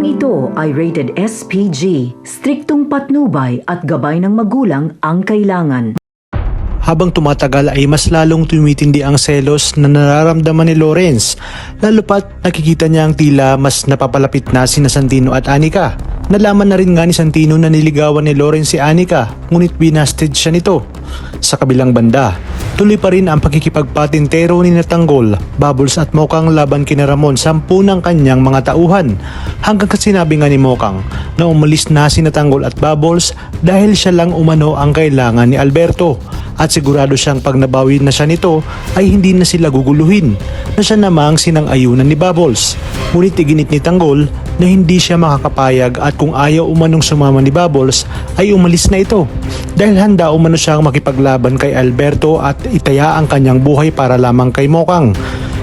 Tampang ito ay rated SPG, striktong patnubay at gabay ng magulang ang kailangan. Habang tumatagal ay mas lalong tumitindi ang selos na nararamdaman ni Lawrence, lalo pat nakikita niya ang tila mas napapalapit na sina Santino at Anika. Nalaman na rin nga ni Santino na niligawan ni Lawrence si Anika, ngunit binasted siya nito. Sa kabilang banda, tuloy pa rin ang pagkikipagpatintero ni Tanggol, Bubbles at Mokang laban kina Ramon sa 10 ng kanyang mga tauhan. Hanggang sinabi nga ni Mokang na umalis na si Tanggol at Bubbles dahil siya lang umano ang kailangan ni Alberto. At sigurado siyang pag nabawi na siya nito ay hindi na sila guguluhin, na siya namang sinang-ayunan ni Bubbles. Ngunit iginit ni Tanggol na hindi siya makakapayag at kung ayaw umanong sumama ni Bubbles ay umalis na ito dahil handa umano siyang makipaglaban kay Alberto at itaya ang kanyang buhay para lamang kay Mokang.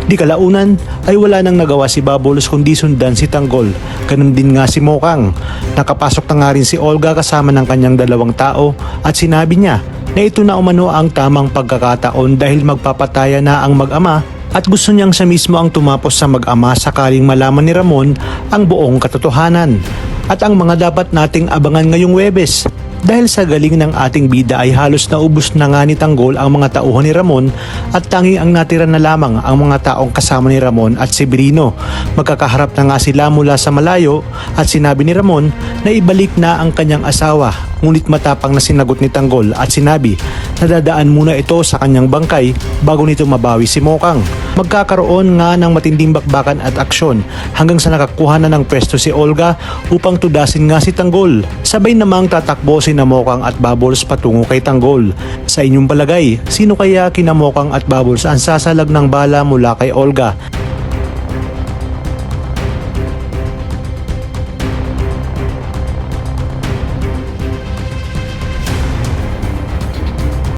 Di kalaunan ay wala nang nagawa si Bubbles kundi sundan si Tanggol. Ganun din nga si Mokang. Nakapasok na nga rin si Olga kasama ng kanyang 2 tao at sinabi niya na ito na umano ang tamang pagkakataon dahil magpapataya na ang mag-ama at gusto niyang siya mismo ang tumapos sa mag-ama sakaling malaman ni Ramon ang buong katotohanan. At ang mga dapat nating abangan ngayong Huwebes. Dahil sa galing ng ating bida ay halos naubos na nga ni Tanggol ang mga tauhan ni Ramon at tanging ang natira na lamang ang mga taong kasama ni Ramon at Severino. Magkakaharap na nga sila mula sa malayo at sinabi ni Ramon na ibalik na ang kanyang asawa, ngunit matapang na sinagot ni Tanggol at sinabi na dadaan muna ito sa kanyang bangkay bago nito mabawi si Mokang. Magkakaroon nga ng matinding bakbakan at aksyon hanggang sa nakakuha na ng pwesto si Olga upang tudasin nga si Tanggol. Sabay namang tatakbo sina Mokang at Bubbles patungo kay Tanggol. Sa inyong palagay, sino kaya kina Mokang at Bubbles ang sasalag ng bala mula kay Olga?